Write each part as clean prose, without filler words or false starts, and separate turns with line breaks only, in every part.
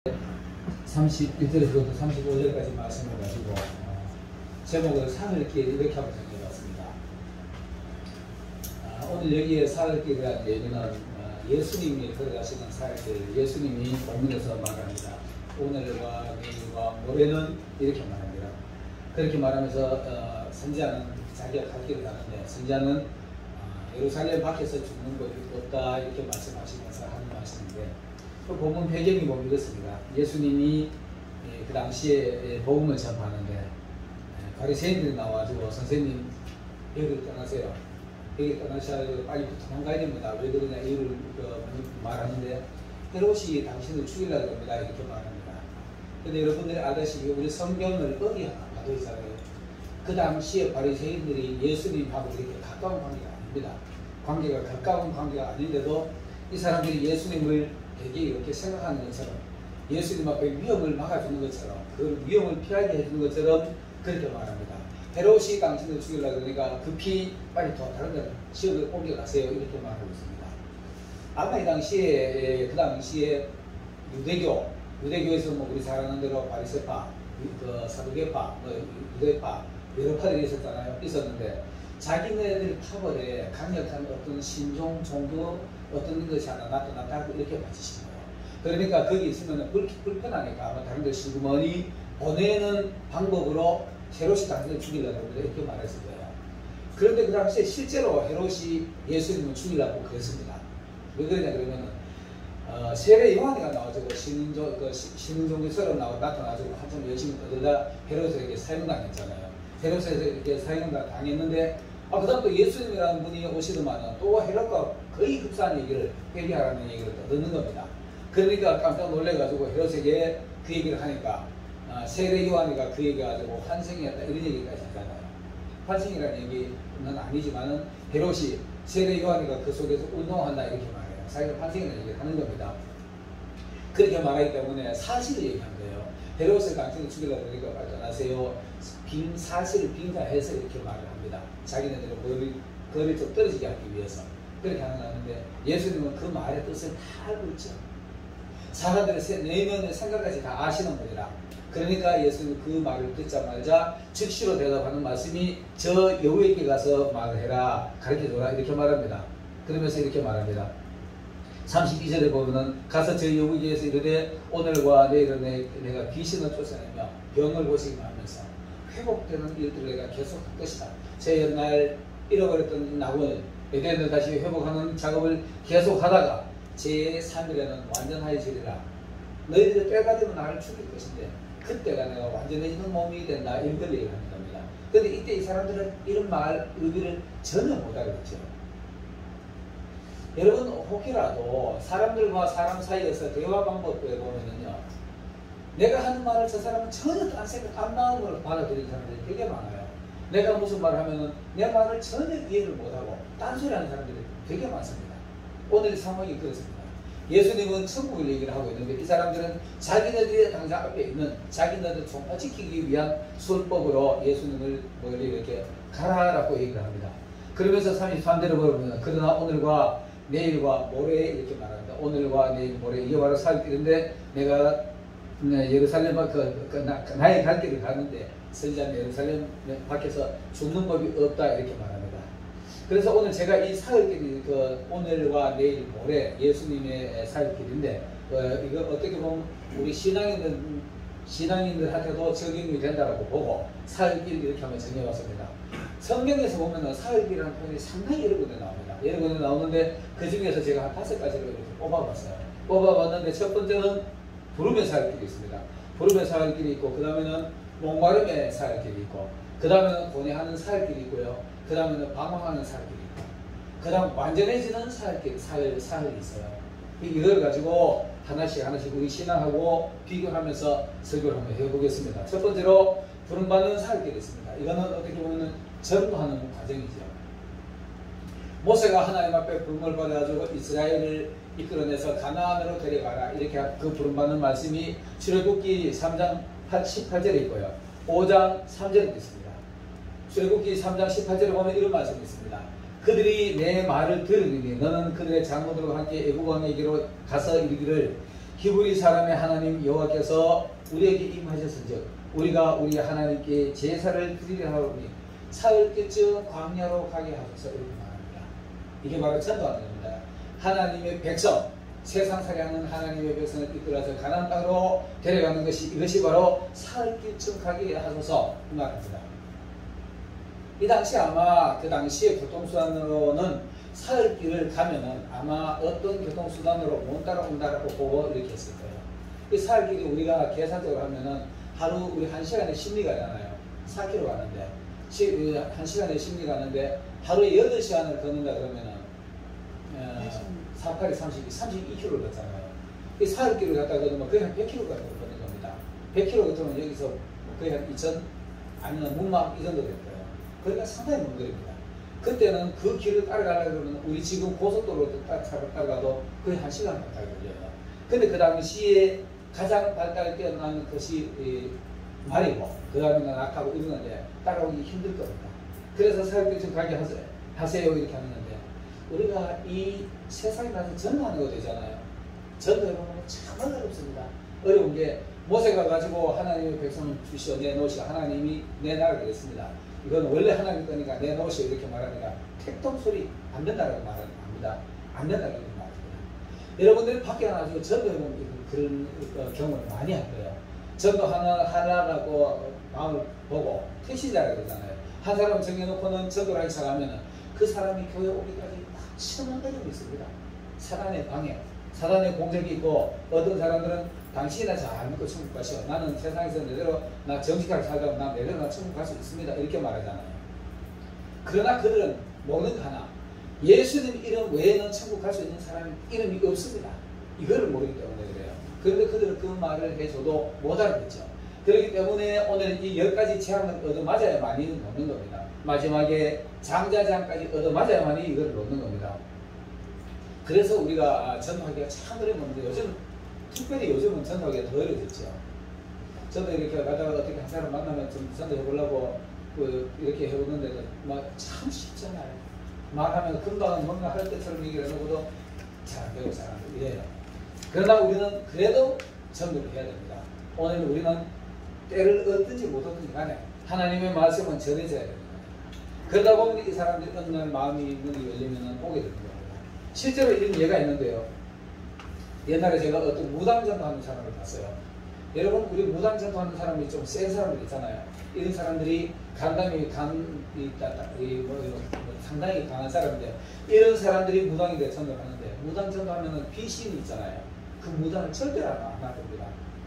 31절에서부터 35절까지 말씀을 가지고 제목을 사흘길 이렇게 한번 정해봤습니다. 오늘 여기에 사흘길이라는 얘기는 예수님이 들어가시는 사흘길, 예수님이 본문에서 말합니다. 오늘과 내일과 모레는 이렇게 말합니다. 그렇게 말하면서 선지자는 자기가 갈 길을 가는데 선지자는 예루살렘 밖에서 죽는 것이 없다 이렇게 말씀하시면서 하는 말씀인데, 그 본문 배경이 보면 이렇습니다. 예수님이 그 당시에 복음을 전파하는데 바리새인들이 나와가지고 선생님 여기를 떠나세요. 여기 떠나셔야 빨리 도망가야 됩니다. 왜 그러냐 이유를 말하는데 헤롯이 당신을 죽이려고 합니다 이렇게 말합니다. 근데 여러분들이 알다시피 우리 성경을 어디 하나 봐도 있잖아요. 그 당시에 바리새인들이 예수님하고 이렇게 가까운 관계가 아닙니다. 관계가 가까운 관계가 아닌데도 이 사람들이 예수님을 되게 이렇게 생각하는 것처럼, 예수님 앞에 위험을 막아주는 것처럼, 그 위험을 피하게 해주는 것처럼 그렇게 말합니다. 헤롯이 당신을 죽이려고 그러니까 급히 빨리 더 다른 데 지역을 옮겨가세요 이렇게 말하고 있습니다. 아마 이 당시에 그 당시에 유대교에서 우리 잘 아는 대로 바리새파, 사두개파, 유대파 여러 파들이 있었는데 자기네들 파벌에 강력한 어떤 신종 종교 어떤 것이 하나 나타났다고 이렇게 봐주신 거예요. 그러니까 거기 있으면 불편하니까 아마 다른 데 시그머니 보내는 방법으로 헤롯이 당신을 죽이려고 이렇게 말했을 거예요. 그런데 그 당시에 실제로 헤롯이 예수님을 죽이려고 그랬습니다. 왜 그러냐 그러면 세례 요한이가 나와가지고 신흥종교처럼 나타나가지고 한참 열심히 떠들다 헤롯에게 사형당했잖아요. 헤롯에게 사형당했는데 그 다음 또 예수님이라는 분이 오시더만은 또 헤롯과 거의 흡사한 얘기를 회개하라는 얘기를 또 듣는 겁니다. 그러니까 깜짝 놀래가지고 헤롯에게 그 얘기를 하니까 세례 요한이가 그 얘기 가지고 환생이었다 이런 얘기까지 하잖아요. 환생이라는 얘기는 아니지만은 헤롯이 세례 요한이가 그 속에서 운동한다 이렇게 말해요. 자기가 환생이라는 얘기를 하는 겁니다. 그렇게 말하기 때문에 사실을 얘기한 거예요. 헤롯을 당신을 죽이려고 그러니까 빨리 떠나세요. 사실을 빙자해서 이렇게 말을 합니다. 자기네들은 거리를 좀 떨어지게 하기 위해서 그렇게 하는데, 예수님은 그 말의 뜻을 다 알고 있죠. 사람들의 내면의 생각까지 다 아시는 분이라. 그러니까 예수님은 그 말을 듣자마자 즉시로 대답하는 말씀이 저 여우에게 가서 말해라, 가르쳐줘라 이렇게 말합니다. 그러면서 이렇게 말합니다. 32절에 보면은 가서 저 여우에게서 이르되 오늘과 내일은 내가 귀신을 쫓아내며 병을 고치게 하면서 회복되는 일들을 내가 계속할 것이다. 제 옛날 잃어버렸던 낙원을 에덴을 다시 회복하는 작업을 계속하다가 제3일에는 완전해지리라. 너희들이 때가 되면 나를 죽일 것인데 그때가 내가 완전해지는 몸이 된다 이걸 얘기를 하는 겁니다. 그런데 이때 이 사람들은 이런 말 의미를 전혀 못 알아듣죠. 여러분 혹이라도 사람들과 사람 사이에서 대화 방법에 보면은요, 내가 하는 말을 저 사람은 전혀 딴 생각, 딴 마음으로 받아들이는 사람들이 되게 많아요. 내가 무슨 말을 하면은 내 말을 전혀 이해를 못하고 딴소리 하는 사람들이 되게 많습니다. 오늘 상황이 그렇습니다. 예수님은 천국을 얘기를 하고 있는데 이 사람들은 자기네들이 당장 앞에 있는 자기네들 종파 지키기 위한 술법으로 예수님을 멀리 이렇게 가라라고 얘기를 합니다. 그러면서 33절을 보면 그러나 오늘과 내일과 모레 이렇게 말합니다. 오늘과 내일 모레 여호와를 살 길인데 내가 예루살렘 나의 갈 길을 가는데 선지자는 예루살렘 밖에서 죽는 법이 없다 이렇게 말합니다. 그래서 오늘 제가 이 사흘길이 오늘과 내일 모레 예수님의 사흘길인데 이거 어떻게 보면 우리 신앙인들한테도 적용이 된다고 보고 사흘길 이렇게 한번 정해봤습니다. 성경에서 보면 사흘길이라는 표현이 상당히 여러 군데 나옵니다. 여러 군데 나오는데 그 중에서 제가 한 5가지로 이렇게 뽑아봤어요. 뽑아봤는데 첫 번째는 부름의 사흘길이 있습니다. 부름의 사흘길이 있고, 그 다음에는 목마름의 사흘길이 있고, 그 다음에는 고뇌하는 사흘길이 있고요. 그 다음에는 방황하는 사흘길이 있고, 그 다음 완전해지는 사흘이 있어요. 이걸 가지고 하나씩 우리 신앙하고 비교하면서 설교를 한번 해보겠습니다. 첫 번째로 부름받는 사흘길이 있습니다. 이거는 어떻게 보면 전도하는 과정이죠. 모세가 하나님 앞에 부름을 받아가지고 이스라엘을 이끌어내서 가나안으로 데려가라 이렇게 그 부름받는 말씀이 출애굽기 3장 18절에 있고요. 5장 3절에 있습니다. 출애굽기 3장 18절에 보면 이런 말씀이 있습니다. 그들이 내 말을 들으니 너는 그들의 장로들과 함께 애굽 왕에게로 가서 이르기를 히브리 사람의 하나님 여호와께서 우리에게 임하셨은즉 우리가 우리 하나님께 제사를 드리려 하오니 사흘 때쯤 광야로 가게 하소서 이렇게 말합니다. 이게 바로 전도하는 겁니다. 하나님의 백성, 세상 살이하는 하나님의 백성을 이끌어서 가나안 땅으로 데려가는 것이 이것이 바로 사흘쯤 가게 하소서 이 말입니다. 이 당시 아마 그 당시의 교통수단으로는 사흘길을 가면은 아마 어떤 교통수단으로 못 따라온다라고 보고 이렇게 했을 거예요. 이 사흘길이 우리가 계산적으로 하면은 하루 우리 1시간에 10리 가잖아요. 4km 가는데 1시간에 10리 가는데 하루에 8시간을 걷는다 그러면은 4, 8에 32km를 걷잖아요. 이 사흘길을 갖다 걷으면 거의 한 100km 정도 걷는 겁니다. 100km 걷으면 여기서 거의 한 2000 아니면 문막 이 정도 될 거예요. 그러니까 상당히 먼 거리입니다. 그때는 그 길을 따라가려고 그러면 우리 지금 고속도로 따라가도 거의 1시간 가까이 걸려요. 근데 그 당시에 가장 발달이 뛰어난 것이 말이고 그 다음에는 낙하고 이러는데 따라오기 힘들 겁니다. 그래서 사흘쯤 가게 하세요 이렇게 하는데 우리가 이 세상에 나서 전도하는 거 되잖아요. 전도해보면 참 어렵습니다. 어려운 게 모세가 가지고 하나님의 백성을 주시어 내놓으시어 하나님이 내 나라가 되겠습니다. 이건 원래 하나님 거니까 내놓으시어 이렇게 말하니까 택도 소리 안 된다라고 말합니다. 안 된다라고 말합니다. 여러분들이 밖에 나가지고 전도해보면 그런 경험을 많이 할 거예요. 전도 하나라고 마음을 보고 택시자라고 그러잖아요. 한 사람 정해놓고는 전도를 하기 시작하면 그 사람이 교회 오기까지 막심한 어려움이 있습니다. 사단의 방해, 사단의 공격이 있고 어떤 사람들은 당신이나 잘 믿고 천국 가시오. 나는 세상에서 내대로 나 정직하게 살다 나 내대로 나 천국 갈 수 있습니다. 이렇게 말하잖아요. 그러나 그들은 먹는 거 하나 예수님 이름 외에는 천국 갈 수 있는 사람이 이름이 없습니다. 이거를 모르기 때문에 그래요. 그런데 그들은 그 말을 해줘도 못 알아듣죠. 그렇기 때문에 오늘 이 10가지 재앙을 얻어맞아야만이 놓는 겁니다. 마지막에 장자장까지 얻어맞아야만이 이걸 놓는 겁니다. 그래서 우리가 전도하기가 참 어려운데 요즘 특별히 요즘은 전도하기가 더 어려졌죠. 저도 이렇게 가다가 어떻게 한 사람 만나면 좀 전도해보려고 이렇게 해보는데도 참 쉽잖아요. 말하면 금방 뭔가 할 때처럼 얘기를 해놓고도 잘 안 되고 잘 안 되고 이래요. 그러나 우리는 그래도 전도를 해야 됩니다. 오늘 우리는 때를 얻든지 못 얻든지 간에 하나님의 말씀은 전해져야 됩니다. 그러다 보면 이 사람들이 어느 날 마음이 문이 열리면 오게 됩니다. 실제로 이런 예가 있는데요. 옛날에 제가 어떤 무당전도 하는 사람을 봤어요. 여러분 우리 무당전도 하는 사람이 좀 센 사람들 있잖아요. 이런 사람들이 간담이 상당히 강한 사람인데 이런 사람들이 무당이 돼 전도를 하는데 무당전도 하면은 귀신이 있잖아요. 그 무당을 절대로 안 놔둡니다.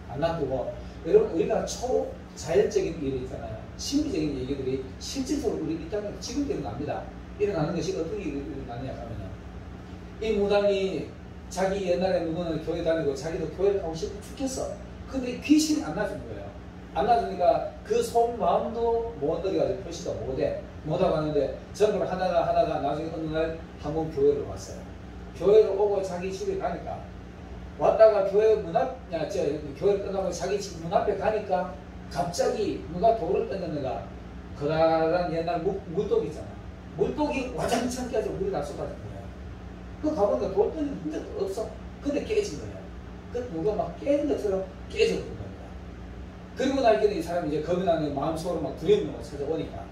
안 놔두고 여러분 우리가 초자연적인 일이 있잖아요. 심리적인 얘기들이 실질적으로 우리 이 땅에 지금 일어납니다. 일어나는 것이 어떤 일이 일어나느냐 하면은 이 무당이 자기 옛날에 누구는 교회 다니고 자기도 교회 가고 싶어 죽겠어. 근데 귀신이 안 놔주는 거예요. 안 놔주니까 그 속마음도 못 들여가지고 표시도 못하고 하는데 전도를 하다가 나중에 어느 날 한 번 교회를 왔어요. 교회를 오고 자기 집에 가니까 왔다가 교회 교회를 끝나고 자기 집 문 앞에 가니까 갑자기 누가 돌을 던졌는가 그다란 옛날 물독 있잖아. 물독이 와장창 깨져 물이 다 쏟아진 거예요. 그 가보니까 돌 던진 흔적도 없어. 근데 깨진 거예요. 그 누가 막 깨는 것처럼 깨져버린 겁니다. 그리고 나니까 이 사람이 이제 겁이 나는 마음속으로 막 두려움이 찾아오니까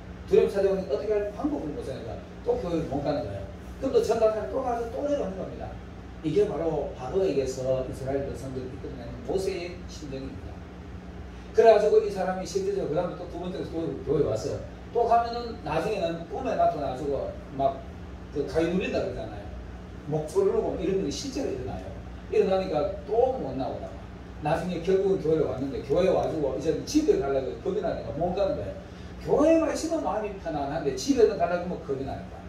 어떻게 할 방법을 못 찾으니까 또 교회를 못 가는 거예요. 그럼 또 전달하면 또 가서 또 내려오는 겁니다. 이게 바로 바로에게서 이스라엘 백성들이 이끌어내는 모세의 심정입니다. 그래가지고 이 사람이 실제적으로 그 다음에 또 두 번째 교회에 왔어요. 또 가면은 나중에는 꿈에 나타나가지고 막 그 가위 눌린다 그러잖아요. 목 조르고 이런 일이 실제로 일어나요. 일어나니까 또 못 나오다가 나중에 결국은 교회에 왔는데 교회에 와가지고 이제 집에 가려고 겁이 나니까 못 가는 거예요. 교회에 있으면 마음이 편안한데 집에는 가려고 하면 겁이 나니까.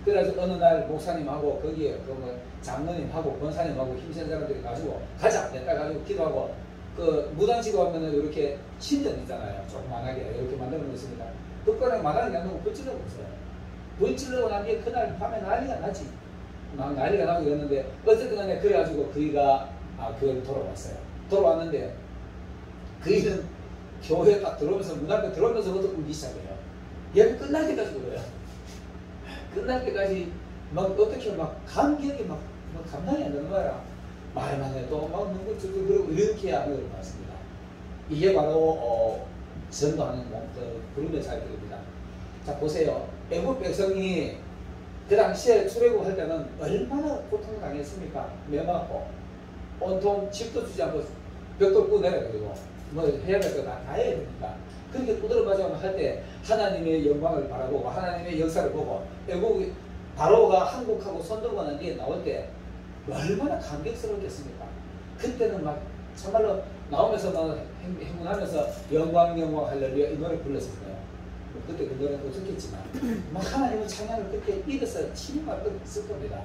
그래서 어느 날 목사님하고 거기에 그 장로님하고 권사님하고 힘센 사람들이 가지고 가자 냈다 가지고 기도하고 그 무당집에 가면은 이렇게 신전 있잖아요. 조그만하게 이렇게 만들어 놓습니다. 그거랑 마당에 놔두고 불 찔러고 있어요. 불 찔러고 난 뒤에 그날 밤에 난리가 나지. 막 난리가 나고 이랬는데 어쨌든 간에 그래가지고 그이가 교회를 돌아왔어요. 돌아왔는데 그이는 교회 딱 들어오면서 문 앞에 들어오면서부터 울기 시작해요. 얘가 끝날 때까지 울어요. 끝날 때까지 막 어떻게 막 감격이 막 감당이 안 되는 거야. 말만 해도 막 눈물 찔찔 그러고 이렇게 하는 것같습니다. 이게 바로 전도하는 부름의 사역입니다. 자 보세요. 애국 백성이 그 당시에 출애굽할 때는 얼마나 고통을 당했습니까? 매맞고 온통 집도 주지 않고 벽도 꾸고 내려가지고 뭐 해야 될 거 다 해야 되니까 그렇게 두드려 맞아서 할 때 하나님의 영광을 바라보고 하나님의 역사를 보고 애국 바로가 한국하고 손들고 난 뒤에 나올 때 얼마나 감격스러웠겠습니까? 그때는 막 정말로 나오면서 막 행운하면서 영광 영광 할렐루야 이 노래 불렀을 거예요. 그때 그 노래는 어떻겠지만 막 하나님의 찬양을 그렇게 입에서 치유가 떴을 겁니다.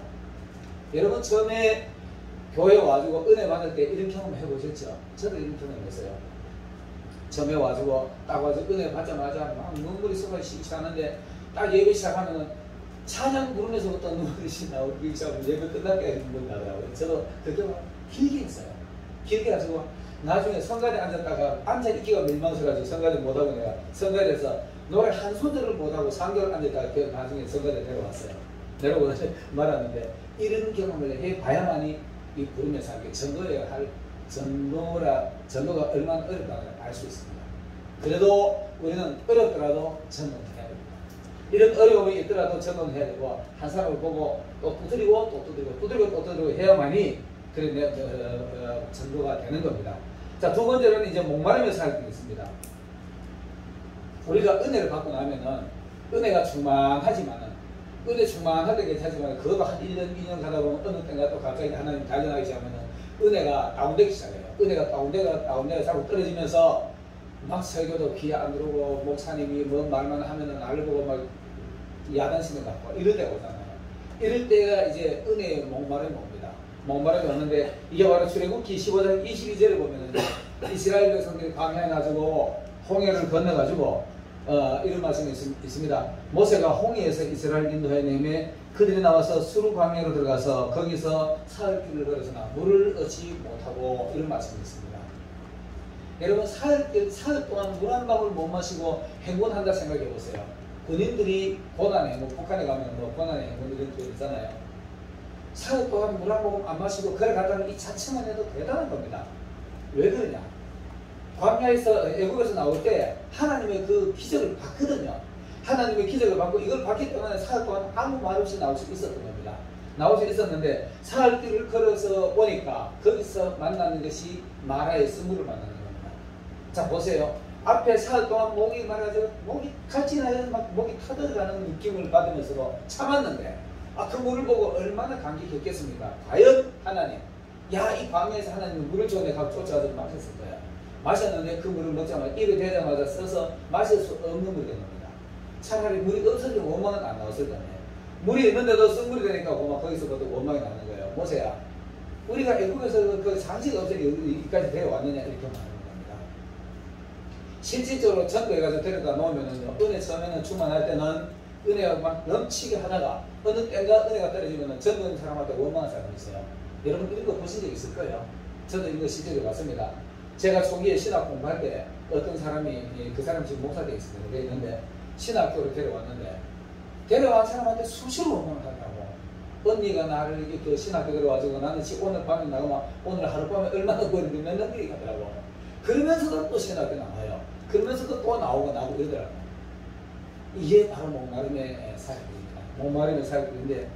여러분 처음에 교회 와가지고 은혜 받을 때 이런 경험 해보셨죠? 저도 이런 경험 했어요. 처음에 와가지고 딱 와서 은혜 받자마자 막 눈물이 쏟아지기 시작하는데 딱 예배 시작하면은 찬양 부르면서부터 눈물이 나오기 시작하면 예배 끝날 때까지 눈물이 나더라고요. 저도 그 경험 길게 했어요. 길게 가지고 나중에 성가대 앉았다가 앉아있기가 민망해가지고 성가대 못하고 내가 성가대에서 노래 한 소절을 못하고 3개월 앉았다가 그 나중에 성가대 내려왔어요. 내려오고 말하는데 이런 경험을 해봐야만이 이 부름의 삶에 전도가 얼마나 어렵다는 알 수 있습니다. 그래도 우리는 어렵더라도 전도해야 됩니다. 이런 어려움이 있더라도 전도해야 되고 한 사람을 보고 또 두드리고 또 두드리고 두드리고 또 두드리고 해야만이 그래 전도가 되는 겁니다. 자, 두 번째로는 이제 목마름의 사역이 있습니다. 우리가 은혜를 받고 나면은 은혜가 충만하지만은 은혜 충만할 때 괜찮지만 그것도 한 1년, 2년 가다 보면 어느 때가 또 갑자기 하나님 달려나기 시작하면은 은혜가 다운되기 시작해요. 은혜가 다운되가 자꾸 떨어지면서 막 설교도 귀에 안 들어오고 목사님이 뭔 말만 하면은 나를 보고 막 야단치는 것 같고 이럴 때가 오잖아요. 이럴 때가 이제 은혜의 목마름이 옵니다. 목마름이 오는데 이게 바로 출애굽기 15장 22절에 보면은 이스라엘 백성들이 광야에 가지고 홍해를 건너가지고 이런 말씀이 있습니다. 모세가 홍해에서 이스라엘 인도해 내매 그들이 나와서 수르 광야로 들어가서 거기서 사흘 길을 걸어서나 물을 얻지 못하고 이런 말씀이 있습니다. 여러분 사흘 동안 물 한 방울 못 마시고 행군한다 생각해 보세요. 군인들이 고난의 행군, 북한에 가면 뭐 고난의 행군 이런 게 있잖아요. 사흘 동안 물 한 모금 안 마시고 걸어 갔다는 이 자체만 해도 대단한 겁니다. 왜 그러냐? 광야에서 애국에서 나올 때 하나님의 그 기적을 봤거든요. 하나님의 기적을 받고 이걸 봤기 때문에 사흘 동안 아무 말 없이 나올 수 있었던 겁니다. 나올 수 있었는데 사흘 길을 걸어서 오니까 거기서 만나는 것이 마라의 스물을 만나는 겁니다. 자 보세요. 앞에 사흘 동안 목이 말아서 목이 칼질하여 막 목이 터져가는 느낌을 받으면서도 참았는데 그 물을 보고 얼마나 감격했겠습니까? 과연 하나님 이 광야에서 하나님은 물을 줘 내가 쫓아와서 마셨을 거야. 마셨는데 그 물을 먹자마자 입에 대자마자 써서 마실 수 없는 물이 된 겁니다. 차라리 물이 없어지면 원망은 안 나왔을 거네. 물이 있는데도 쓴물이 되니까 거기서부터 원망이 나는 거예요. 모세야, 우리가 애국에서 그 상식 없이 여기까지 되어 왔느냐 이렇게 말하는 겁니다. 실질적으로 전도해가지고 데려다 놓으면은요, 은혜 처음에는 충만할 때는 은혜가 막 넘치게 하다가 어느 때가 은혜가 떨어지면은 전도하는 사람한테 원망한 사람이 있어요. 여러분 이런 거 보신 적 있을 거예요. 저도 이거 실제로 봤습니다. 제가 초기에 신학 공부할 때 어떤 사람이 그 사람 지금 목사 되어 있는데 신학교를 데려왔는데 데려온 사람한테 수시로 원망을 하더라고. 언니가 나를 이렇게 신학교 데려와가지고 나는 지금 오늘 밤에 나가면 오늘 하룻밤에 얼마나 버리는데 몇 년들이 가더라고. 그러면서도 또 신학교 나와요. 그러면서도 또 나오고 이러더라고. 이게 바로 목마름의 사역입니다. 목마름의 사역인데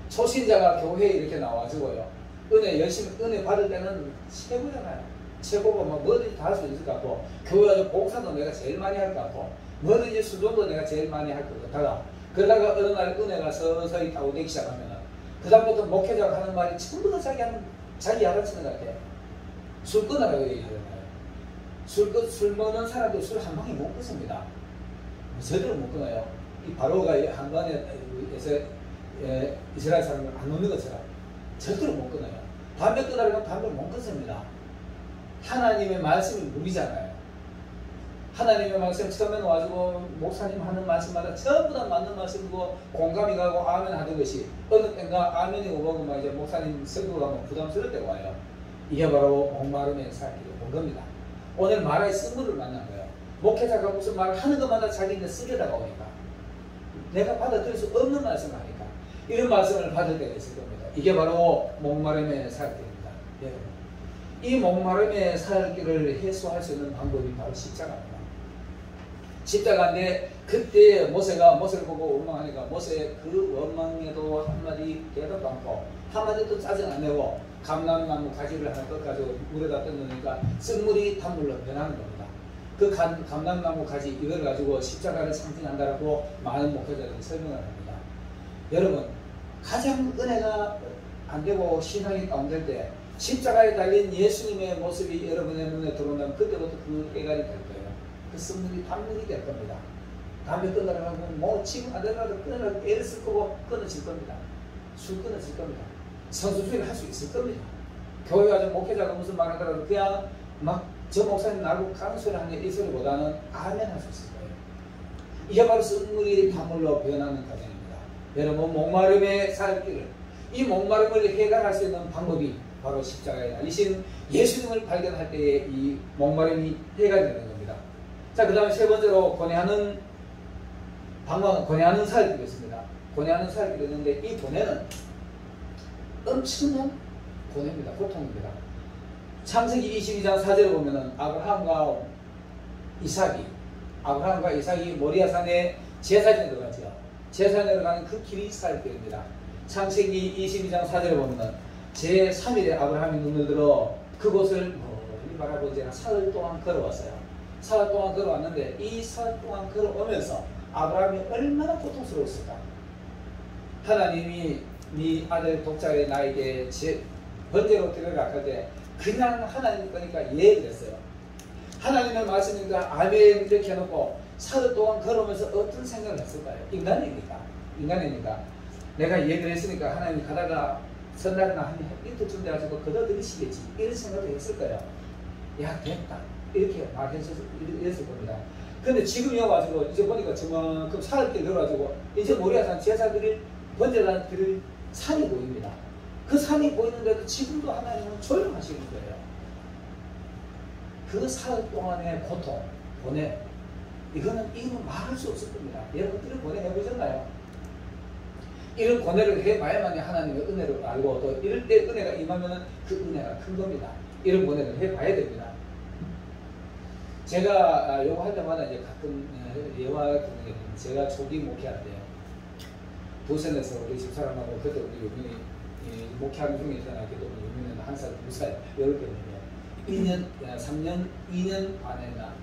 초신자가 교회에 이렇게 나와가지고요. 은혜 열심히 은혜 받을 때는 최고잖아요. 최고고 뭐든지 다 할 수 있을 것 같고 교회 와서 봉사도 내가 제일 많이 할 것 같고 뭐든지 수종도 내가 제일 많이 할 것 같다가 그러다가 어느 날 은혜가 서서히 다운되기 시작하면 그 다음부터 목회자가 하는 말이 전부 다 자기 야단치는 것 같아요. 술 끊으라고 얘기하잖아요. 술 먹는 사람들 술 한 방에 못 끊습니다. 절대로 못 끊어요. 이 바로가 한 번에 이스라엘 사람을 안 놓는 것처럼 절대로 못 끊어요. 담배 끊으라고 담배를 못 끊습니다. 하나님의 말씀이 물이잖아요. 하나님의 말씀 처음에는 와가지고 목사님 하는 말씀마다 전부 다 맞는 말씀이고 공감이 가고 아멘 하는 것이 어느 때인가 아멘이 오고 막 이제 목사님 설교가 뭐 부담스러울 때가 와요. 이게 바로 목마름의 사역이 온 겁니다. 오늘 마라의 쓴물을 만난 거예요. 목회자가 무슨 말을 하는 것마다 자기는 쓰려다가 오니까 내가 받아들일 수 없는 말씀을 하니까 이런 말씀을 받을 때가 있을 겁니다. 이게 바로 목마름의 사역입니다. 여러분, 이 목마름의 사역을 해소할 수 있는 방법이 바로 십자가입니다. 십자가인데 그때 모세가 모세를 보고 원망하니까 모세 그 원망에도 한마디 대답도 않고 한마디도 짜증 안 내고 감람나무 가지를 하나 꺾어가지고 물에다 뜯으니까 쓴물이 단물로 변하는 겁니다. 그 감람나무 가지 이걸 가지고 십자가를 상징한다라고 많은 목회자들이 설명을 합니다. 여러분, 가장 은혜가 안 되고 신앙이 다운될 때 십자가에 달린 예수님의 모습이 여러분의 눈에 들어온다면 그때부터 그 해갈이 될 거예요. 그 쓴물이 단물이 될 겁니다. 담배 끊으라고 뭐 지금 안 되더라도 끊으라고 애를 쓸 거고 끊어질 겁니다. 술 끊어질 겁니다. 선수주의를 할 수 있을 겁니다. 교회 와서 목회자가 무슨 말 하더라도 그냥 막 저 목사님 나고 가는 소리 하는 이 소리보다는 아멘 할 수 있을 거예요. 이게 바로 쓴물이 단물로 변하는 과정입니다. 여러분, 목마름의 사역길을, 이 목마름을 해결할 수 있는 방법이 바로 십자가에 달리신 예수님을 발견할 때에 이 목마름이 해결되는 겁니다. 자, 그 다음에 세 번째로 권해하는 사역길이 있습니다. 권해하는 사역길이 있는데 이 권해는 엄청난 권해입니다. 고통입니다. 창세기 22장 4절을 보면은 아브라함과 이삭이 모리아산에 제사장에 들어가죠. 제사장에 들어가는 그 길이 사역길입니다. 창세기 22장 4절을 보면은 제3일에 아브라함이 눈을 들어 그곳을 멀리 바라보지 사흘 동안 걸어왔어요. 사흘 동안 걸어왔는데 이 사흘 동안 걸어오면서 아브라함이 얼마나 고통스러웠을까. 하나님이 네 아들 독자의 나에게 번제로 드리라 할 때 그냥 하나님 거니까 예했어요. 하나님의 말씀이니까 아멘 이렇게 해놓고 사흘 동안 걸어오면서 어떤 생각을 했을까요? 인간이니까 내가 얘기를 했으니까 하나님이 가다가 선날이나 한 이틀쯤 돼가지고 걷어들이시겠지 이런 생각도 했을 거예요. 야 됐다 이렇게 말했을 겁니다. 근데 지금 여가지고 이제 보니까 저만큼 사흘길 걸어가지고 이제 모리아산 제사드릴 번제를 드릴 산이 보입니다. 그 산이 보이는데도 지금도 하나님은 조용하시는 거예요. 그 사흘 동안의 고통, 고뇌, 이거는 말할 수 없을 겁니다. 여러분들은 고뇌 해보셨나요? 이런 고뇌를 해봐야만이 하나님의 은혜를 알고 또 이럴 때 은혜가 임하면 그 은혜가 큰 겁니다. 이런 고뇌를 해봐야 됩니다. 제가 요거 할 때마다 이제 가끔 예화 듣는 게 제가 초기 목회할 때요. 부산에서 우리 집사람하고 그때 우리 유민이 목회하는 중에 있잖아요. 그때 우리 유민은 한 살, 두 살, 이렇게 되면 2년 반인가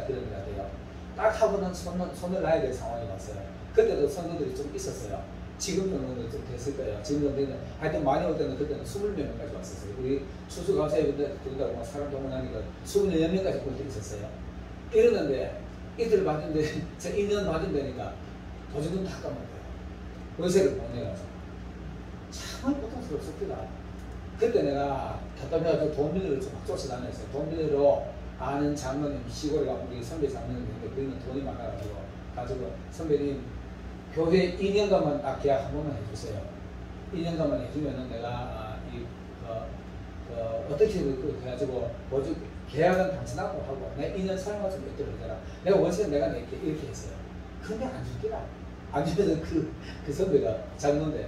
그런가 돼요. 딱 하고는 손을 놔야 될 상황이 왔어요. 그때도 선도들이 좀 있었어요. 지금 정도는 좀 됐을 거예요. 지금 정도는 하여튼 많이 올 때는 그때는 20명까지 왔었어요. 우리 추수감사회분들 그러다가 사람 동원하니까 24명까지 볼 때 있었어요. 이러는데 이틀 받은데 제가 2년 받은다니까 보증금 다 까먹어요. 월세를 못 내가서 정말 고통스럽습니다. 그때 내가 답답해가지고 돈 빌리러 좀 쫓아다녔어요. 돈 빌리러 아는 장로님, 시골에 가면 우리 선배 장로님인데 그는 돈이 많아가지고 선배님 교회 2년간만 딱 계약 한 번만 해주세요. 2년간만 해주면은 내가 어떻게 해가지고 계약은 당신하고 하고 내가 2년 사용할 수 있도록 해라. 내가 월세는 내가 낼게 이렇게 했어요. 근데 안 줄게라. 안 주면은 그 선배가 장로인데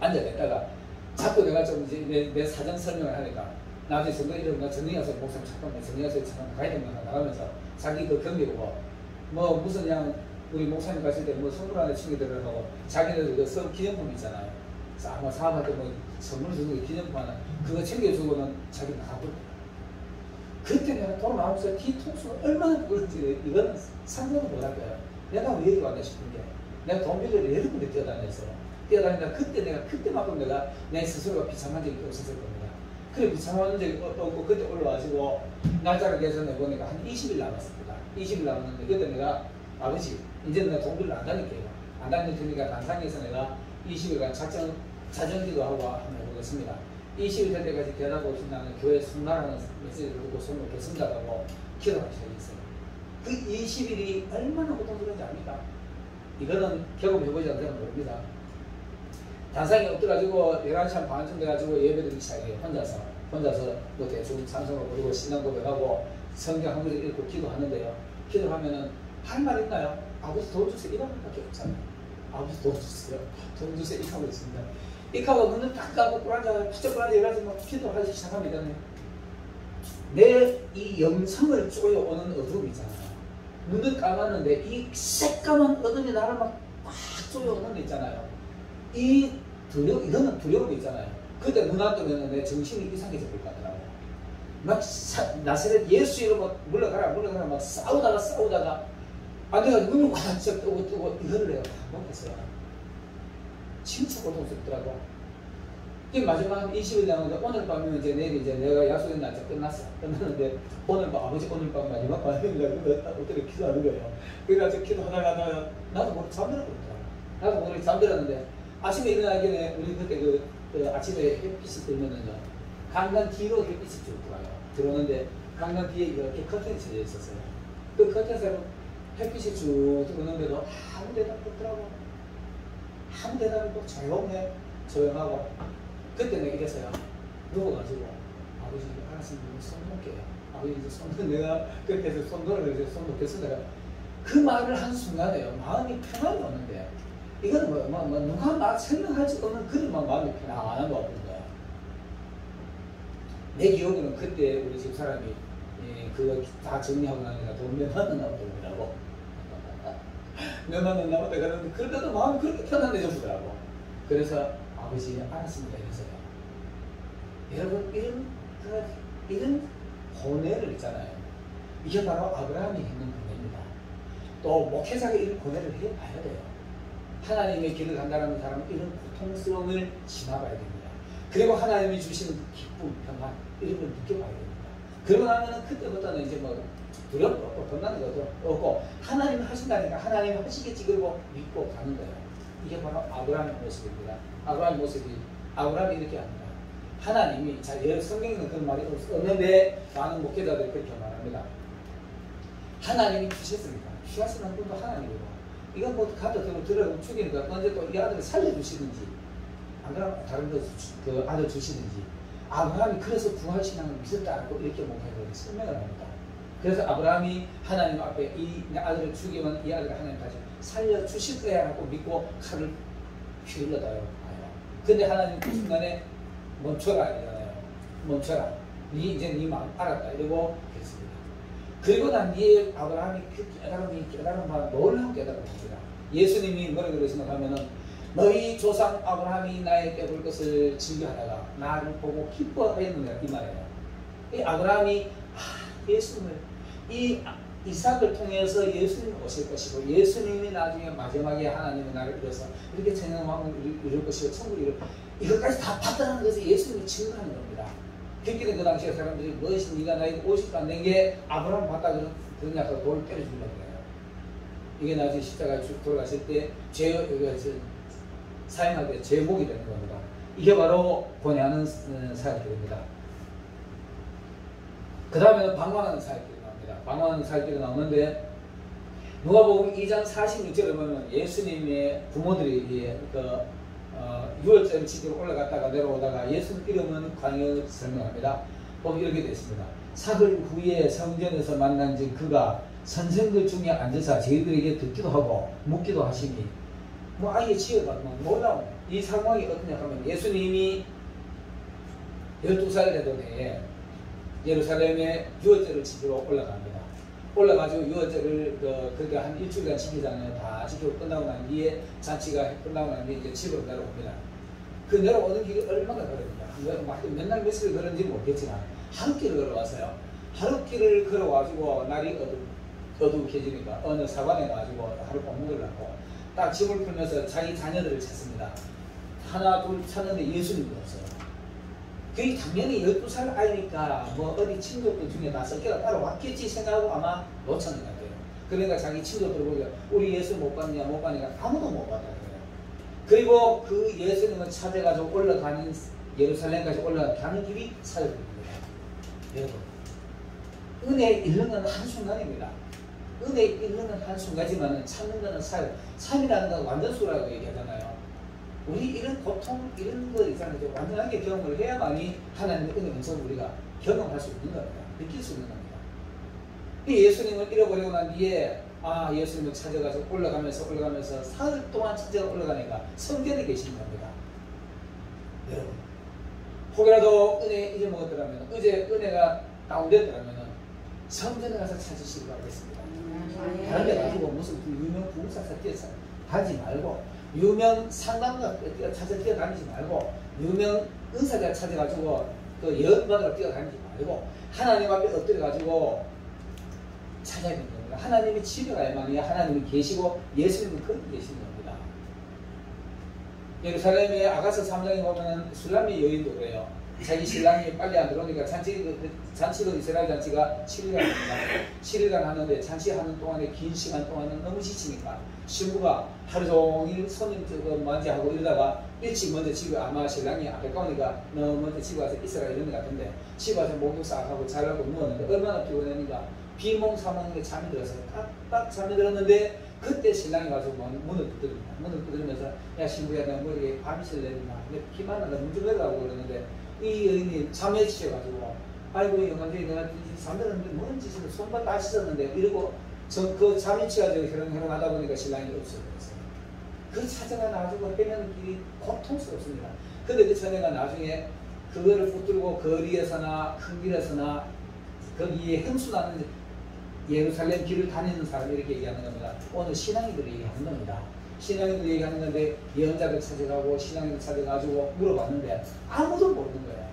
앉아있다가 자꾸 내가 좀 이제 내 사정 설명을 하니까 나중에 선거 이러면 정리해서 목사님 잠깐만 정리해서 잠깐 가야 됩니다 나가면서 자기 그 경비고 뭐 무슨 그냥 우리 목사님 갔을 때 뭐 선물 하나 챙겨드리라고 하고 자기네들 그 서울 기념품 있잖아요. 아마 사업할 때 뭐 선물 주는 거 기념품 하나 그거 챙겨주고는 자기 나가고 그때 내가 돌아나오면서 뒤통수가 얼마나 부었는지 이거는 상상도 못할 거예요. 내가 왜 이리 왔나 싶은 게 내가 돈 빌려를 여러 군데 뛰어다니다 그때 내가 그때만큼 내가 내 스스로가 비참한 적이 없었을 겁니다. 그래 비참한 적이 없고 그때 올라와가지고 날짜를 계산해보니까 한 20일 남았습니다. 20일 남았는데 그때 내가 아버지 이제는 내가 돈 빌려 안 다닐게요. 안 다닐 테니까 단상에서 내가 20일간 자정기도 하고 한번 해보겠습니다. 20일 될 때까지 대답 없이 나는 교회 순나라는 메시지를 듣고 손을 겠습니다라고 기도하기 시작했어요. 그 20일이 얼마나 고통스러운지 압니까? 이거는 경험해보지 않는 사람은 모릅니다. 단상이 없더가지고 11시 반쯤 돼가지고 예배드리기 시작해요. 혼자서 뭐 대충 찬송을 부르고 신앙 고백하고 성경 한 구절 읽고 기도하는데요. 기도하면은 할 말 있나요? 아버지 돈 주세요 이런 말밖에 없잖아요. 아버지 돈 주세요. 돈 주세요. 이렇게 하고 있습니다. 이렇게 하고 눈을 딱 감고 꿀앉아 피쩍 꿀앉아 이래가지고 막 기도하기 시작합니다. 내 이 영성을 쪼여오는 어둠이 있잖아요. 눈을 감았는데 이 새까만 어둠이 나를 막 쪼여오는 게 있잖아요. 이거는 두려움이 있잖아요. 그때 눈 안 뜨면 내 정신이 이상해져 볼 것 같더라고요. 막 나사렛 예수 이름 물러가라 막 싸우다가 안 돼가지고 눈을 완전 뜨고 이거를 내가 반복했어요. 진짜 고통스럽더라고. 마지막 20일 남았는데 오늘 밤이면 이제 내일 이제 내가 약속된 날짜 끝났는데 오늘 밤 아버지 오늘 밤 마지막 밤이니까 어떻게 기도하는 거예요. 그래가지고 기도하다가 나도 모르게 잠들었더라고. 나도 모르게 잠들었는데 아침에 일어나기 전에 우리 그때 그 아침에 햇빛이 들면은요 강당 뒤로 햇빛이 쭉 들어오는데 강당 뒤에 이렇게 커튼이 쳐져 있었어요. 그 커튼으로 햇빛이 쭉 들어오는데도 아무 대답 없더라고. 아무 대답 없고 조용하고 그때 내가 이랬어요. 누워가지고 아버지 알았으면 손 놓을게요. 아버지 이제 손 내가 그렇게 해서 손 놓으라고 손 놓겠습니다. 그 말을 한 순간에요. 마음이 편안이 오는데 이거는 누가 막 설명할 수 없는 그런 마음이 편안한 것 같은 거야. 내 기억으로는 그때 우리 집사람이 그거 다 정리하고 나니까 돈 몇만 원 남았더라고. 몇만 원 남았다 그러는데 그래도 마음이 그렇게 편안해졌더라고. 그래서 아버지 알았습니다 이래서요. 여러분 이런 고뇌를 있잖아요. 이게 바로 아브라함이 했는 고뇌입니다. 또 목회자가 이런 고뇌를 해봐야 돼요. 하나님의 길을 간다는 사람은 이런 고통스러움을 지나봐야 됩니다. 그리고 하나님이 주시는 기쁨, 평안 이런 걸 느껴봐야 됩니다. 그러고 나면은 그때부터는 이제 뭐 두렵고 없고 겁나는 것도 없고 하나님이 하신다니까 하나님이 하시겠지 그러고 믿고 가는 거예요. 이게 바로 아브라함의 모습입니다. 아브라함이 이렇게 합니다. 하나님이 성경에는 그런 말이 없는데 많은 목회자들이 그렇게 말합니다. 하나님이 주셨으니까 주셨으면 분도 하나님이고 이건 뭐 가도 들어 죽이니까 언제 또 이 아들을 살려주시는지 안 그러면 다른 그 아들 주시는지 아브라함이 그래서 부활신앙을 믿었다고 이렇게 목회자들이 설명을 합니다. 그래서 아브라함이 하나님 앞에 이 아들을 죽이면 이 아들을 하나님 다시 살려주실 거야 하고 믿고 칼을 휘둘러다요. 근데 하나님 그 순간에 멈춰라 이러잖아요. 멈춰라. 이제 네 마음 알았다 이러고 했습니다. 그리고 난 뒤에 아브라함이 깨달은 바가 놀라운 깨달음을 합니다. 예수님이 뭐라 그러시면 하면은 너희 조상 아브라함이 나의 떼볼 것을 즐겨하다가 나를 보고 기뻐하였느냐 이 말이에요. 이 아브라함이 예수님을 이삭을 통해서 예수님이 오실 것이고 예수님이 나중에 마지막에 하나님이 나를 이뤄서 이렇게 천년왕국을 이룰 것이고 천국을 이룰 이것까지 다 봤다는 것을 예수님이 증거하는 겁니다. 그렇게 그 당시에 사람들이 너희 네가 나에게 50도 안 된 게 아브라함 봤다 그러냐고 돌을 때려주려고 해요. 이게 나중에 십자가에 돌아가실 때 사용할 때 제목이 되는 겁니다. 이게 바로 고뇌하는 사역들입니다. 그 다음에는 방황하는 사역들이 나옵니다. 방황하는 사역들이 나오는데 누가복음 2장 46절에 보면 예수님의 부모들이 유월절 지키러 올라갔다가 내려오다가 예수님 이름은 광야를 설명합니다. 보면 이렇게 되어 있습니다. 사흘 후에 성전에서 만난즉 그가 선생들 중에 앉아서 저희들에게 듣기도 하고 묻기도 하시니 뭐 아예 지어가 놀라운 이 상황이 어떠냐 하면 예수님이 12살 되던 해에 예루살렘에 유월절을 지키러 올라갑니다. 올라가지고 유월절을 그렇게 한 일주일간 지키잖아요. 다 지키고 끝나고 난 뒤에 잔치가 끝나고 난 뒤에 이제 집으로 내려옵니다. 그 내려오는 길이 얼마나 걸립니다. 맨날 며칠 걸었는지 모르겠지만 하루 길을 걸어왔어요. 하루 길을 걸어가지고 날이 어둑해지니까 어느 사관에 가지고 하루 공목을 하고 딱 짐을 풀면서 자기 자녀들을 찾습니다. 하나 둘 찾는데 예수님도 없어요. 그게 당연히 12살 아이니까 뭐 어디 친구들 중에 다 섞여가 따라왔겠지 생각하고 아마 놓쳤는 것 같아요. 그러니까 자기 친구들 보고 우리 예수 못 봤냐 못 봤냐 아무도 못 봤다는 거예요. 그리고 그 예수님을 찾아가지고 올라가는 예루살렘까지 올라가는 길이 사역입니다. 여러분 은혜에 이르는 한순간입니다. 은혜에 이르는 한순간이지만 찾는 것은 사역. 삶이라는 건 완전수라고 얘기하잖아요. 우리 이런 고통, 이런 거 있잖아요. 완전하게 경험을 해야만이 하나님의 은혜 은총을 우리가 경험할 수 있는 겁니다. 느낄 수 있는 겁니다. 이 예수님을 잃어버리고 난 뒤에 아, 예수님을 찾아가서 올라가면서 사흘 동안 찾아가 올라가니까 성전에 계신 겁니다. 여러분, 혹이라도 은혜 잊어먹었더라면, 어제 은혜가 다운됐더라면 성전에 가서 찾으시기 바라겠습니다. 다른 데 가지고 무슨 유명 부흥사사 뛰어서 다니지 말고, 유명 상담가 찾아 뛰어다니지 말고, 유명 은사자 찾아가지고 그 예언받으러 뛰어다니지 말고, 하나님 앞에 엎드려가지고 찾아야 되는 겁니다. 하나님이 집에 가야만이 하나님이 계시고 예수님은 거기 계시는 겁니다. 예루살렘의 아가서 3장에 보면 술람미 여인도 그래요. 자기 신랑이 빨리 안 들어오니까 잔치도 이스라엘 잔치가 7일간입니다. 7일간 하는데 잔치하는 동안에 긴 시간 동안은 너무 지치니까 신부가 하루 종일 손님 맞이하고 이러다가 일찍 먼저 집에, 아마 신랑이 아까우니까 너무 먼저 집에 와서 있어라 이런 것 같은데, 집에 와서 목욕 싹 하고 자라고 누웠는데 얼마나 피곤했는가. 비몽사몽하게 잠이 들어서 딱 잠이 들었는데, 그때 신랑이 와서 문을 두드립니다. 문을 두드리면서, 야 신부야, 내 머리에 밤이슬 내리나, 내 피만 나다 문 좀 내라고 그러는데, 이 여인이 잠에 치여가지고, 아이고 영감님 내가 잠들었는데 뭔 짓을 손발 다 씻었는데 이러고 그 잠이 치가지고 흐렁흐렁 하다 보니까 신랑이 없어졌어요. 그 찾아가 나중에 헤매는 길이 고통스럽습니다. 근데 그 처녀가 나중에 그거를 붙들고 거리에서나 큰 길에서나 거기에 행수나는 예루살렘 길을 다니는 사람이 이렇게 얘기하는 겁니다. 오늘 신앙인들이 얘기하는 겁니다. 신앙인들이 얘기하는 건데, 예언자들 찾아가고 신앙인들 찾아가지고 물어봤는데 아무도 모르는 거예요.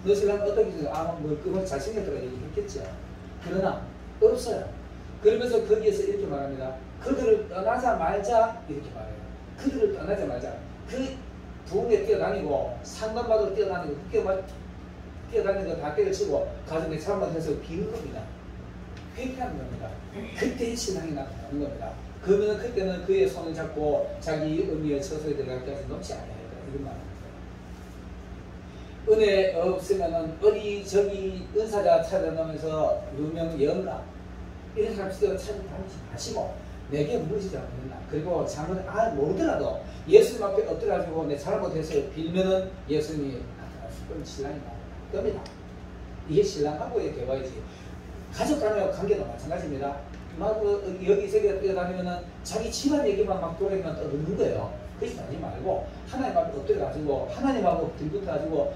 너 신랑 어떻게 생각해? 아마 뭐 그걸 잘생겼다고 얘기했겠죠. 그러나 없어요. 그러면서 거기에서 이렇게 말합니다. 그들을 떠나자 말자 이렇게 말해요. 그들을 떠나자 말자. 그 부흥에 뛰어다니고 상담받으러 뛰어다니고 뛰어다니는 거 다 때려치고 가서 내 사람만 해서 비는 겁니다. 회개하는 겁니다. 그때 신앙이 나타나는 겁니다. 그러면 그때는 그의 손을 잡고 자기 의미의 처소에 들어갈 때까지 놓지 않아야 된다. 이런 말입니다. 은혜 없으면은 어리저리 은사자 찾아놓으면서 유명 예언가 이런 사람 찾아다니지 마시고 내게 무너지지 않는다. 그리고 잘못 모르더라도 예수님 앞에 엎드려가지고 내 잘못해서 빌면은 예수님이 나타날 수 있는 신랑이 나옵니다. 겁니다. 이게 신랑하고의 대화이지. 가족 간의 관계도 마찬가지입니다. 막 여기 세계에 뛰어다니면은 자기 집안 얘기만 막 돌아다니면 떠드는 거예요. 그러지 말고 하나님 앞에 엎드려가지고 하나님하고 들붙어가지고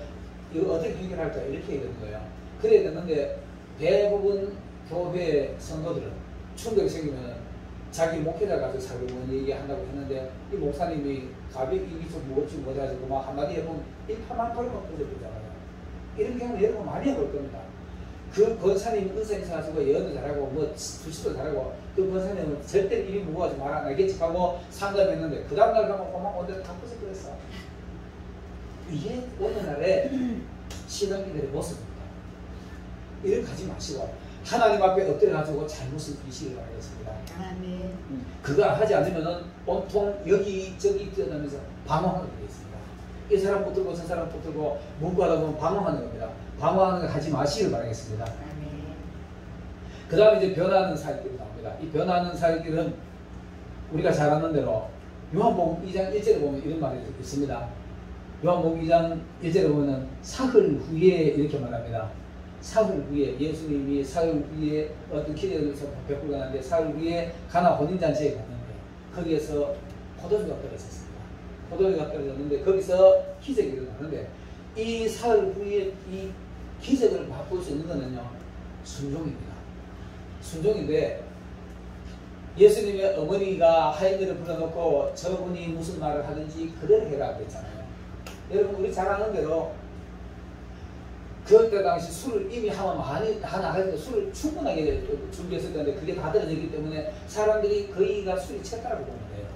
이거 어떻게 해결할까 이렇게 해야 되는 거예요. 그래야 되는데 대부분 교회 성도들은 충돌이 생기면 자기 목회자 가지고 살고 얘기한다고 했는데 이 목사님이 가볍게 입이 좀 무겁지 못해가지고 막 한마디 해보면 이 파만 털만 꺼져버리잖아요. 이런 경우는 여러분 많이 해볼 겁니다. 그 권사님 은사님 사가지고 예언도 잘하고 뭐 수시도 잘하고 그 권사님은 절대 입이 무거워하지 마라 알겠지 하고 상담했는데 그 다음날 가면 고막 온데 다 꺼져버렸어. 이게 오늘날의 신앙인들의 모습입니다. 이렇게 하지 마시고 하나님 앞에 엎드려가지고 잘못을 비시길 바라겠습니다.
아멘.
그거 하지 않으면 온통 여기저기 뛰어다니면서 방황하게 되겠습니다. 이 사람 붙들고 저 사람 붙들고 문구하다 보면 방황하는 겁니다. 방황하는 거 하지 마시길 바라겠습니다.
아멘.
그 다음에 이제 변화하는 살길이 나옵니다. 이 변화하는 살길은 우리가 잘 아는 대로 요한복음 2장 1절에 보면 이런 말이 있습니다. 요한복음 2장 1절에 보면 사흘 후에 이렇게 말합니다. 사흘 후에 예수님이 사흘 후에 어떤 기대를 베풀고 나는데 사흘 후에 가나 혼인잔치에 갔는데 거기에서 포도주가 떨어졌습니다. 포도주가 떨어졌는데 거기서 기적이 일어나는데 이 사흘 후에 이 기적을 맛볼 수 있는 것은요 순종입니다. 순종인데 예수님의 어머니가 하인들을 불러놓고 저분이 무슨 말을 하든지 그대로 해라 그랬잖아요. 여러분 우리 잘 아는 대로 그때 당시 술을 이미 하나 할 때 술을 충분하게 준비했을 텐데 그게 다 떨어졌기 때문에 사람들이 거의가 술이 챘다라고 보면 돼요.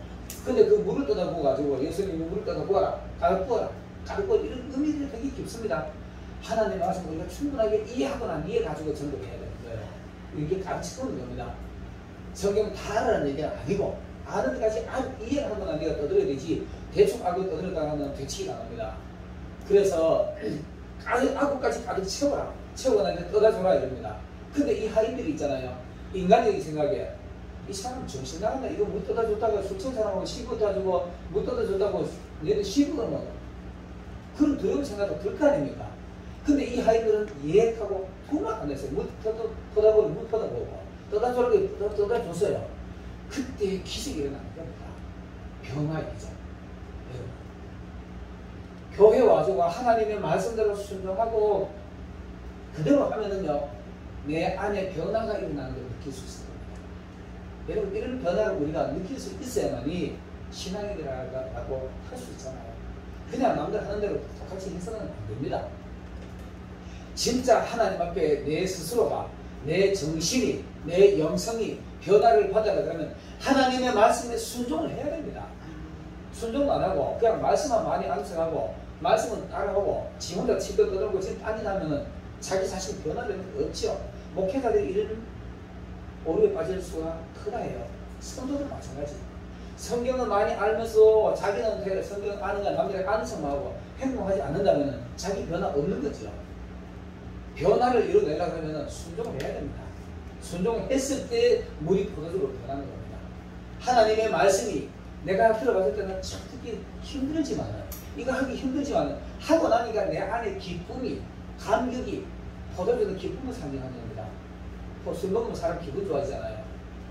근데 그 물을 떠다 부어가지고 예수님이 물을 떠다 부어라 가득 부어라 가득 부어라 이런 의미들이 되게 깊습니다. 하나님 말씀 우리가 충분하게 이해하고 난 이해 가지고 전도해야 되는 거예요. 이게 가르치는 겁니다. 성경 다 알아라는 얘기는 아니고 아는 데까지 이해를 하고 난 네가 떠들어야 되지 대충 알고 떠들었다가 하면 되치기 나갑니다. 그래서 아구까지 가득 채워라. 채우고 나서 떠다줘라 이럽니다. 근데 이 하인들이 있잖아요. 인간적인 생각에 이 사람 정신 나간다. 이거 물 떠다줬다가 술 취한 사람하고 시부 떠주고 물 떠다줬다고 얘들 시부가 뭐 그런 두려운 생각도 들 거 아닙니까? 근데 이 하인들은 예약하고 도망 안 했어요. 물 퍼다보고 물 퍼다보고 떠다줬어요. 그때 기적이 일어나는 겁니다. 변화의 기적. 여러분, 교회 와서 하나님의 말씀대로 순종하고 그대로 하면은요, 내 안에 변화가 일어나는 걸 느낄 수 있습니다. 여러분, 이런 변화를 우리가 느낄 수 있어야만이 신앙이라고 할 수 있잖아요. 그냥 남들 하는 대로 똑같이 해서는 안 됩니다. 진짜 하나님 앞에 내 스스로가, 내 정신이, 내 영성이 변화를 받아라 그러면 하나님의 말씀에 순종을 해야 됩니다. 순종을 안 하고 그냥 말씀만 많이 암송하고 말씀은 따라하고 지 혼자 집도 떠들고 지금 딴짓하면은 자기 자신 변화되는 게 없죠. 목회자들이 이런 오류에 빠질 수가 크다해요. 성도도 마찬가지. 성경을 많이 알면서 자기는 성경 아는 거 남들에게 아는 척만 하고 행동하지 않는다면 자기 변화 없는 거죠. 변화를 이뤄내려고 하면 순종을 해야 됩니다. 순종을 했을 때 물이 포도주로 변하는 겁니다. 하나님의 말씀이 내가 들어봤을 때는 참 듣기 힘들지만 이거 하기 힘들지만 하고 나니까 내 안에 기쁨이, 감격이, 포도주는 기쁨을 상징하는 겁니다. 술 먹으면 사람 기분 좋아지잖아요.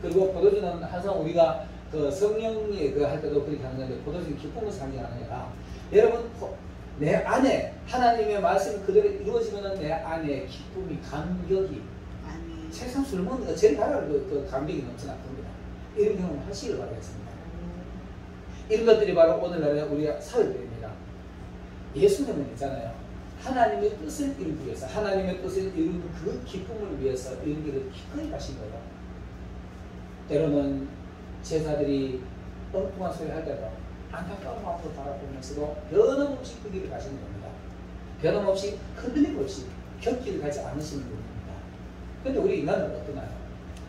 그리고 포도주는 항상 우리가 그 성령이 할 때도 그렇게 하는 건데 포도주는 기쁨을 상징하는 거다. 여러분, 내 안에 하나님의 말씀이 그대로 이루어지면 내 안에 기쁨이, 감격이, 세상 술 먹는 거 제일 달아요. 그 감격이 넘쳐날 겁니다. 이런 경험을 하시길 바라겠습니다. 이런 것들이 바로 오늘날의 우리가 사회입니다. 예수님은 있잖아요. 하나님의 뜻을 이루기 위해서, 하나님의 뜻을 이루는 그 기쁨을 위해서 이런 길을 기꺼이 가신 거예요. 때로는 제자들이 엉뚱한 소리 할 때도 안타까운 마음으로 바라보면서도 변함없이 그 길을 가시는 겁니다. 변함없이 흔들림 없이 곁길을 가지 않으시는 분입니다. 근데 우리 인간은 어떠나요?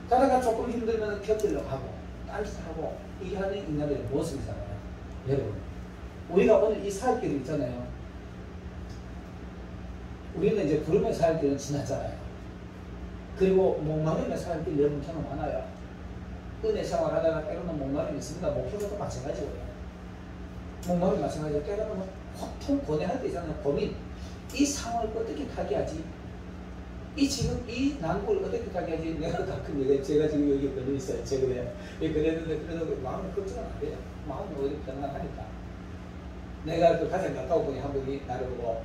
가다가 조금 힘들면 곁길로 가고 딴짓하고 이게 하는 인간들의 모습이잖아요. 여러분, 우리가 오늘 이 살길 있잖아요. 우리는 이제 구름의 살길은 지났잖아요. 그리고 목마름의 살길 여러분 경험 많아요. 은혜 생활하다가 때로는 목마름이 있습니다. 목표도 마찬가지고요. 목마름이 마찬가지고 때로는 고통, 고뇌할 때 있잖아요. 고민. 이 상황을 어떻게 타개하지? 지금 이 난국을 어떻게 타개하지? 내가 가끔 얘기해. 제가 지금 여기 걸려 있어요. 최근에. 그랬는데 그래도 마음이 걱정은 안 돼요. 마음이 오히려 편안하니까. 내가 그 가장 가까운 분이 한 분이 나를 보고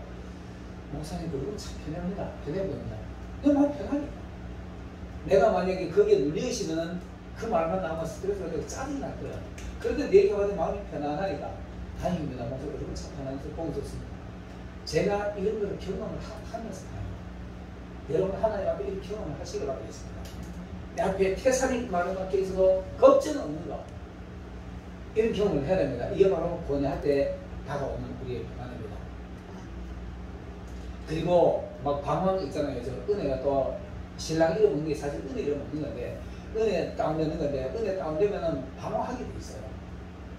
목사님 그리고 참 편합니다. 편해 보입니다. 내 마음이 편하니까. 내가 만약에 거기에 눌리시면은 그 말만 나오면 스트레스가 되고 짜증이 날 거야. 그런데 내 얘기하면 마음이 편안하니까 다행입니다. 목사님 그리고 참 편안해서 보고 좋습니다. 제가 이런 걸 경험을 하면서 봐요. 여러분 하나님 앞에 이런 경험을 하시길 바라겠습니다. 내 앞에 태산이 많은 밖에 있어도 걱정 없는 거. 이런 경험을 해야 됩니다. 이게 바로 고뇌할 때 다가오는 우리의 평안입니다. 그리고 막 방황 있잖아요. 저 은혜가 또 신랑 잃어먹는 게 사실 은혜 잃어먹는 건데 은혜 다운되는 건데 은혜 다운되면은 방황하게 돼 있어요.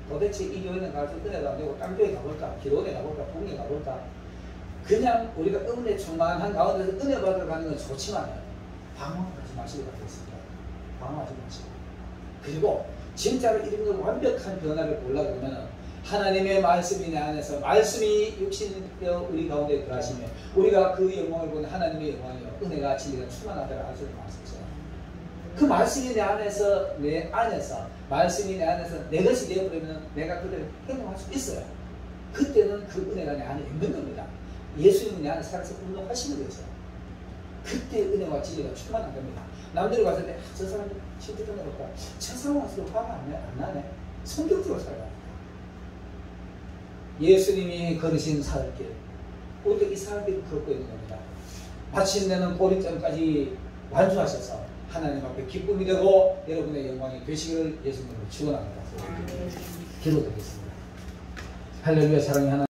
도대체 이 교회는 가서 은혜도 안 되고 딴 교회 가볼까? 기도원에 가볼까? 북에 가볼까? 그냥 우리가 은혜 충만한 가운데서 은혜 받으러 가는 건 좋지만 방황하지 마시기 바라겠습니다. 방황하지 마시고. 그리고 진짜로 이런 걸 완벽한 변화를 보려고 하면 하나님의 말씀이 내 안에서 말씀이 육신되어 우리 가운데 들어가시며 우리가 그 영광을 보는 하나님의 영광이요 은혜가 진리가 충만하다고 하시는 말씀이죠. 그 말씀이 내 안에서 말씀이 내 안에서 내 것이 되어버리면 내가 그대로 행동할 수 있어요. 그때는 그 은혜가 내 안에 있는 겁니다. 예수님이 내 안에 살아서 운동하시는 거죠. 그때 은혜와 진리가 충만한 겁니다. 남들이 봤을 때 저 사람 실제 좀 해볼까? 저 사람 와서도 화가 안 나네. 성경적으로 살아요. 예수님이 걸으신 사흘길, 우리도 이 사흘길을 걷고 있는 겁니다. 마침내는 보림점까지 완수하셔서 하나님 앞에 기쁨이 되고 여러분의 영광이 되시기를 예수님으로 축원합니다. 기도드리겠습니다. 할렐루야. 사랑의 하나님.